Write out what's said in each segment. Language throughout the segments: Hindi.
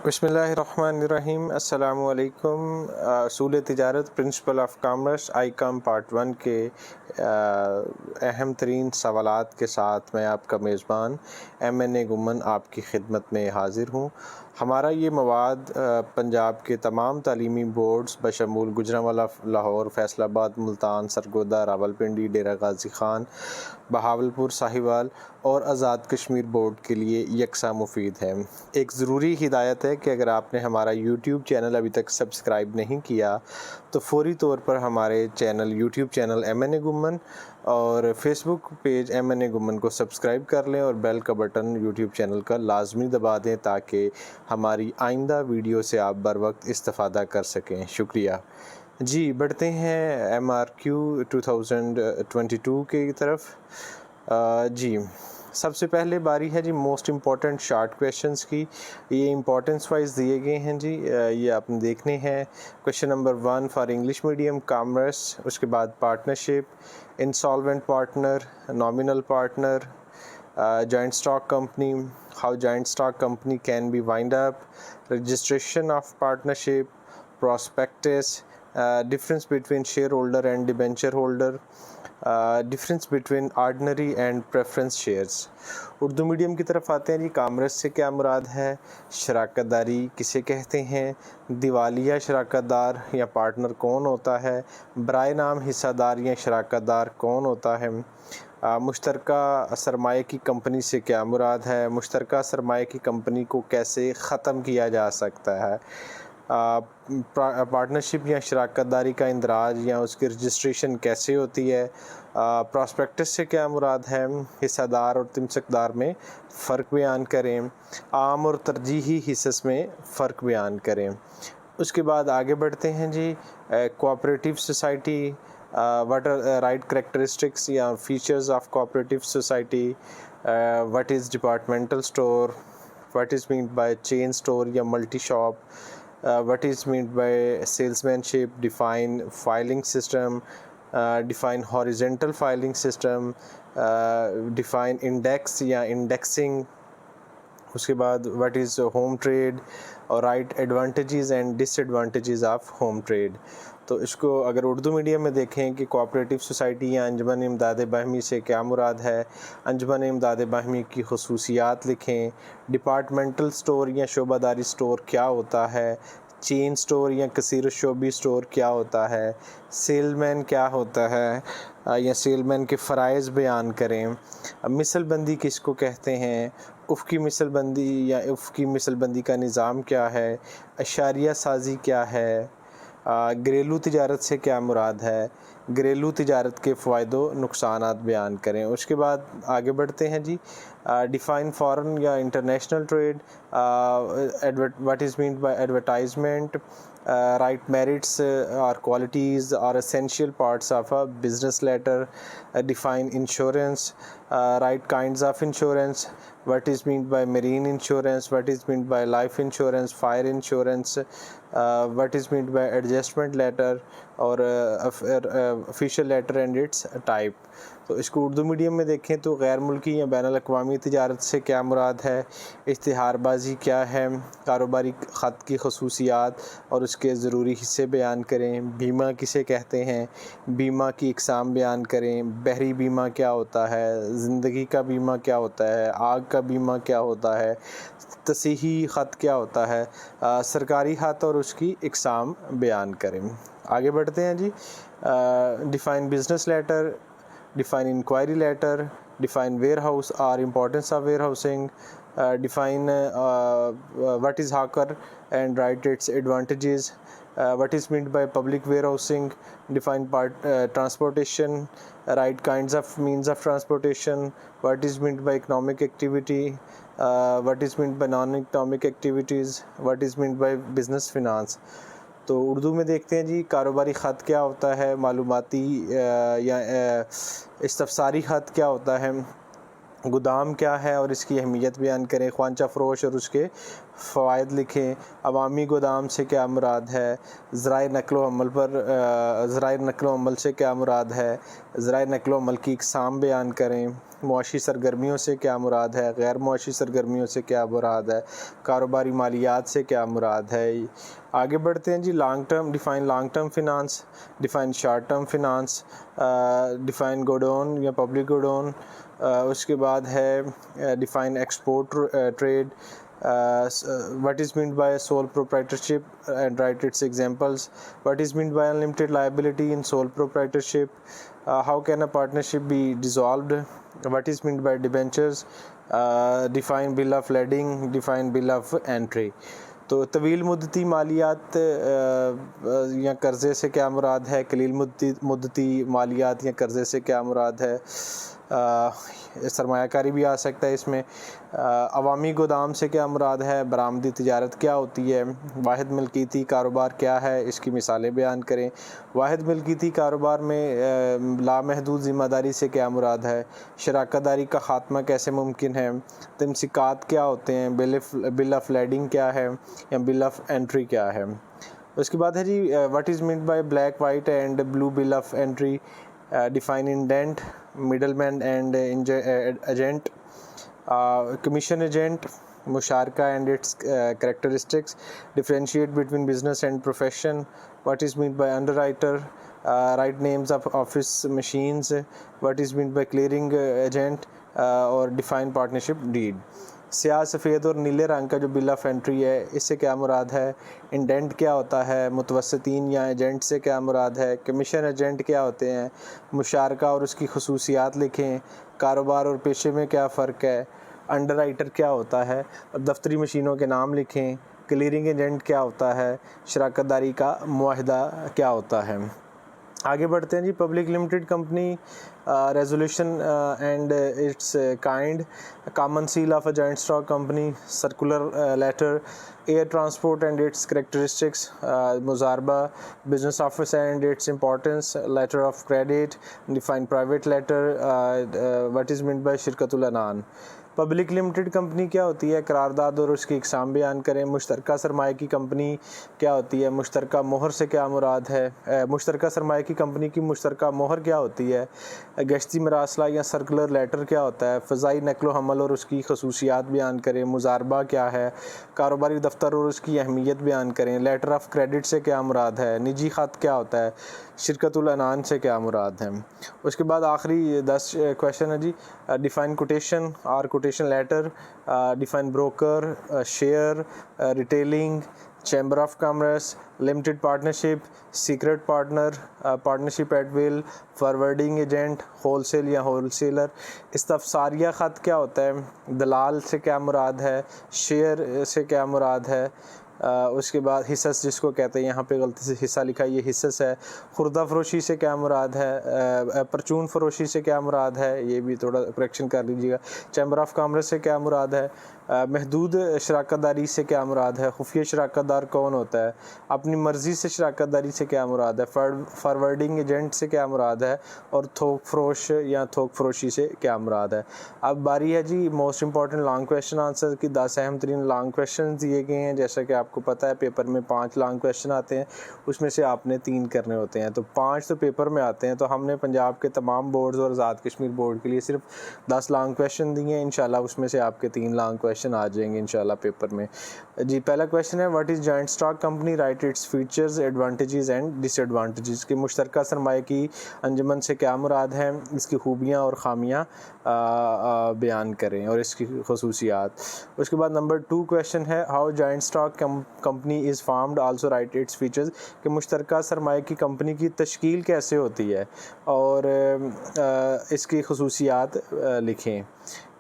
बिस्मिल्लाहिर्रहमानिर्रहीम। अस्सलामु अलैकुम। असूल तिजारत principle of commerce Icom part 1 के अहम तरीन सवालात के साथ मैं आपका मेज़बान MNA गुमन आपकी खिदमत में हाज़िर हूँ। हमारा ये मवाद पंजाब के तमाम तालीमी बोर्ड्स बशमूल गुजरांवाला, लाहौर, फैसलाबाद, मुल्तान, सरगोदा, रावलपिंडी, डेरा गाजी खान, बहावलपुर, साहिवाल और आज़ाद कश्मीर बोर्ड के लिए यकसा मुफीद है। एक ज़रूरी हिदायत है कि अगर आपने हमारा यूट्यूब चैनल अभी तक सब्सक्राइब नहीं किया तो फ़ौरी तौर पर हमारे यूट्यूब चैनल MNA गुमन और फेसबुक पेज MNA गुमन को सब्सक्राइब कर लें और बेल का बटन यूट्यूब चैनल का लाजमी दबा दें ताकि हमारी आइंदा वीडियो से आप बर वक्त इस्तेफ़ादा कर सकें। शुक्रिया जी। बढ़ते हैं MRQ 2022 की तरफ। जी, सबसे पहले बारी है जी मोस्ट इम्पॉर्टेंट शार्ट क्वेश्चंस की। ये इम्पोर्टेंस वाइज दिए गए हैं जी, ये आपने देखने हैं। Question number 1 for English medium commerce, उसके बाद partnership, insolvent partner, nominal partner, joint stock company, how joint stock company can be wind up, registration of partnership, prospectus, difference between shareholder and debenture holder, difference between ordinary and preference shares. Urdu medium की तरफ आते हैं जी। कामर्स से क्या मुराद है, शराकत दारी किसे कहते हैं, दिवालिया शराकतदार या पार्टनर कौन होता है, बराए नाम हिस्सादार या शराकतदार कौन होता है, मुश्तरका सरमाए की कंपनी से क्या मुराद है, मुश्तरका सरमाए की कंपनी को कैसे ख़त्म किया जा सकता है, पार्टनरशिप या शराकत दारी का इंदराज या उसकी रजिस्ट्रेशन कैसे होती है, प्रॉस्पेक्टस से क्या मुराद है, हिस्सेदार और तिमसकदार में फ़र्क बयान करें, आम और तरजीही हिस्स में फ़र्क बयान करें। उसके बाद आगे बढ़ते हैं जी। Cooperative society, what are right characteristics या features of cooperative society, what is departmental store, what is mean by chain store या multi shop, what is meant by salesmanship, define filing system, define horizontal filing system, define index या indexing। उसके बाद what is home trade और right advantages and disadvantages of home trade। तो इसको अगर उर्दू मीडियम में देखें कि कोऑपरेटिव सोसाइटी या अंजुमन इमदाद बाहमी से क्या मुराद है, अंजुमन इमदाद बाहमी की खसूसियात लिखें, डिपार्टमेंटल स्टोर या शोबादारी स्टोर क्या होता है, चेन स्टोर या कसीर शोबी स्टोर क्या होता है, सेलमैन क्या होता है या सेलमैन के फ़राइज़ बयान करें, मिसलबंदी किसको कहते हैं, उफ़की मिसलबंदी या उफ़की मिसलबंदी का निज़ाम क्या है, अशारिया साजी क्या है, घरेलू तिजारत से क्या मुराद है, घरेलू तिजारत के फ़ायदे नुकसानात बयान करें। उसके बाद आगे बढ़ते हैं जी। डिफ़ाइन फ़ॉरेन या international trade, what is mean by advertisement, write merits और क्वालिटीज़ और essential parts of a business letter, define insurance, write kinds of insurance, what is meant by marine insurance, what is meant by life insurance, fire insurance, what is meant by adjustment letter और official letter and its type। तो इसको उर्दू मीडियम में देखें तो गैर मुल्की या बैनुल अक़वामी तिजारत से क्या मुराद है, इश्तिहारबाजी क्या है, कारोबारी ख़त की खसूसियात और उसके ज़रूरी हिस्से बयान करें, बीमा किसे कहते हैं, बीमा की इक़साम बयान करें, बहरी बीमा क्या होता है, ज़िंदगी का बीमा क्या होता है, आग का बीमा क्या होता है, तसीही ख़त क्या होता है, सरकारी ख़त और उसकी इक़साम बयान करें। आगे बढ़ते हैं जी। Define business letter, define inquiry letter, define warehouse or importance of warehousing, define what is hawker and write its advantages, what is meant by public warehousing, define transportation, right kinds of means of transportation, what is meant by economic activity, what is meant by non-economic activities, what is meant by business finance। तो उर्दू में देखते हैं जी। कारोबारी ख़त क्या होता है, मालूमाती या इस्तफ़सारी ख़त क्या होता है, गोदाम क्या है और इसकी अहमियत बयान करें। ख्वांचा फरोश और उसके फ़वाइद लिखें। अवामी गोदाम से क्या मुराद है। ज़राए नक़्लो अमल ज़राए नक़्लो अमल से क्या मुराद है। ज़राए नक़्लो अमल की इक़साम बयान करें। मुआशी सरगर्मियों से क्या मुराद है। गैर मुआशी सरगर्मियों से क्या मुराद है। कारोबारी मालियात से क्या मुराद है। आगे बढ़ते हैं जी। Long term, define long term finance, define short term finance, define godown या पब्लिक गोडाउन। उसके बाद है define export trade, what is meant by sole proprietorship and write its examples. What is meant by unlimited liability in sole proprietorship. How can a partnership be dissolved. What is meant by debentures. Define bill of lading, define bill of entry. तो तवील मुद्दती मालियात या कर्ज़े से क्या मुराद है। कलील मुद्दती मालियात या कर्ज़े से क्या मुराद है। सरमायाकारी भी आ सकता है इसमें। अवामी गोदाम से क्या मुराद है। बरामदी तिजारत क्या होती है। वाहिद मिल्कियती कारोबार क्या है, इसकी मिसालें बयान करें। वाहिद मिल्कियती कारोबार में लामहदूद ज़िम्मेदारी से क्या मुराद है। शराकतदारी का ख़ात्मा कैसे मुमकिन है। तमसीकात क्या होते हैं। बिल ऑफ लैडिंग क्या है या बिल ऑफ एंट्री क्या है। उसके बाद है जी what is meant by black white and blue bill of entry. Define indent, middleman and agent, commission agent, मुशारका and its characteristics. Differentiate between business and profession. What is meant by underwriter. Write names of office machines. What is meant by clearing agent. और define partnership deed. स्याह सफ़ेद और नीले रंग का जो बिल ऑफ एंट्री है, इससे क्या मुराद है। इंडेंट क्या होता है। मुतवस्सितीन या एजेंट से क्या मुराद है। कमीशन एजेंट क्या होते हैं। मुशारका और उसकी खसूसियात लिखें। कारोबार और पेशे में क्या फ़र्क है। अंडरराइटर क्या होता है। दफ्तरी मशीनों के नाम लिखें। क्लियरिंग एजेंट क्या होता है। शराकतदारी का मुआहदा क्या होता है। आगे बढ़ते हैं जी। Public limited company, resolution and its kind, common seal of a joint stock company, circular letter, air transport and its characteristics, मुजारबा, business office and its importance, letter of credit, define private letter, what is meant by शिरकतुल अनान। पब्लिक लिमिटेड कंपनी क्या होती है। करारदाद और उसकी इकसाम बयान करें। मुश्तरका सरमाए की कंपनी क्या होती है। मुश्तरका मोहर से क्या मुराद है। मुश्तरका सरमाए की कंपनी की मुश्तरका मोहर क्या होती है। गश्ती मरासला या सर्कुलर लेटर क्या होता है। फ़ज़ाई नकलो हमल और उसकी खसूसियात बयान करें। मुजारबा क्या है। कारोबारी दफ्तर और उसकी अहमियत बयान करें। लेटर ऑफ क्रेडिट से क्या मुराद है। निजी ख़त क्या होता है। शिरकतुल अनान से क्या मुराद है। उसके बाद आखिरी 10 क्वेश्चन है जी। डिफ़ाइन कोटेशन और quotation letter, define broker, share, retailing, chamber of commerce, limited partnership, secret partner, partnership at will, forwarding agent, wholesale या होलसेलर। इस्तफसारिया ख़त क्या होता है। दलाल से क्या मुराद है। शेयर से क्या मुराद है। उसके बाद हिस्सस जिसको कहते हैं, यहाँ पे गलती से हिस्सा लिखा है, ये हिस्सस है। खुर्दा फरोशी से क्या मुराद है। परचून फरोशी से क्या मुराद है, ये भी थोड़ा करेक्शन कर लीजिएगा। चैम्बर ऑफ कॉमर्स से क्या मुराद है। महदूद शराकतदारी से क्या मुराद है। खुफिया शराकतदार कौन होता है। अपनी मर्ज़ी से शराकतदारी से क्या मुराद है। फॉरवर्डिंग एजेंट से क्या मुराद है। और थोक फरोश या थोक फरोशी से क्या मुराद है। अब बारी है जी most important long question answer की। 10 अहम तरीन लॉन्ग क्वेश्चन दिए गए हैं। जैसा कि आपको पता है पेपर में 5 लॉन्ग क्वेश्चन आते हैं, उसमें से आपने 3 करने होते हैं। तो 5 तो पेपर में आते हैं। तो हमने पंजाब के तमाम बोर्ड्स और आज़ाद कश्मीर बोर्ड के लिए सिर्फ 10 लॉन्ग क्वेश्चन दिए हैं। इंशाल्लाह उसमें से आपके 3 लॉन्ग क्वेश्चन आ जाएंगे इंशाल्लाह पेपर में जी। पहला क्वेश्चन है what is joint stock company, right its features, advantages and disadvantages. कि मुश्तरका सरमाए की अंजुमन से क्या मुराद है। इसकी खूबियाँ और ख़ामियाँ बयान करें और इसकी खसूसियात। उसके बाद नंबर 2 क्वेश्चन है how joint stock company is farmed, also right its features. कि मुश्तरका सरमाए की कंपनी की तश्कील कैसे होती है और इसकी खसूसियात लिखें।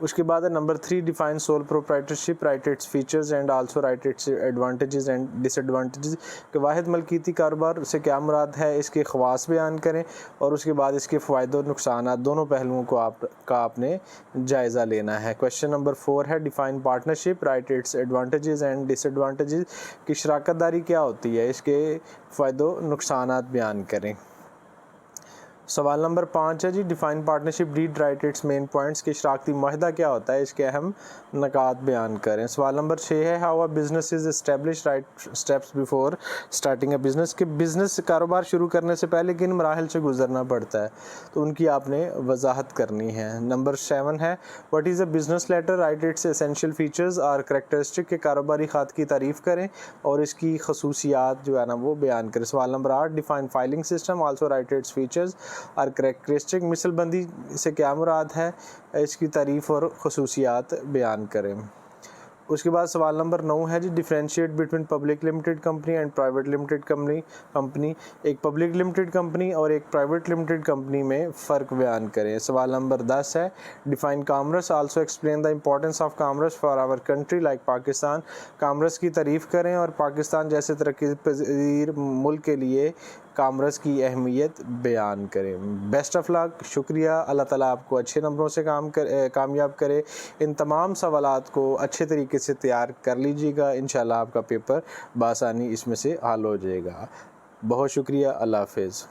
उसके बाद है number 3 define sole proprietorship, right its features and also right its advantages and disadvantages. कि वाहिद मलकीती कारोबार से क्या मुराद है, इसके ख़वास बयान करें और उसके बाद इसके फ़ायदे और नुकसान दोनों पहलुओं को आपने जायज़ा लेना है। क्वेश्चन नंबर 4 है define partnership, right its advantages and disadvantages. कि शराकतदारी क्या होती है, इसके फ़ायदे नुकसान बयान करें। सवाल नंबर 5 है जी, define partnership deed write its main points, कि शराकती माहिदा क्या होता है, इसके अहम नकात बयान करें। सवाल नंबर 6 है, how a business is establish right steps before starting a business, कि बिजनेस कारोबार शुरू करने से पहले किन मराहल से गुजरना पड़ता है, तो उनकी आपने वजाहत करनी है। नंबर 7 है, what is a business letter, write its essential features और करैक्टरिस्टिक, के कारोबारी खात की तारीफ़ करें और इसकी खसूसियात जो है ना वो बयान करें। सवाल number 8, define filing system, also right its features और करैक्टरिस्टिक, मिसलबंदी से क्या मुराद है, इसकी तारीफ़ और खसूसियात बयान करें। उसके बाद सवाल नंबर 9 है जी, differentiate between public limited company and private limited company, एक पब्लिक लिमिटेड कंपनी और एक प्राइवेट लिमिटेड कंपनी में फ़र्क बयान करें। सवाल नंबर 10 है, define commerce, also explain the importance of commerce for our country like Pakistan, commerce की तारीफ़ करें और पाकिस्तान जैसे तरक्की पज़ीर मुल्क के लिए कामर्स की अहमियत बयान करें। बेस्ट ऑफ लक, शुक्रिया, अल्लाह ताला आपको अच्छे नंबरों से कामयाब करे। इन तमाम सवालात को अच्छे तरीके से तैयार कर लीजिएगा, इंशाल्लाह आपका पेपर बआसानी इसमें से हल हो जाएगा। बहुत शुक्रिया, अल्लाह हाफ़िज़।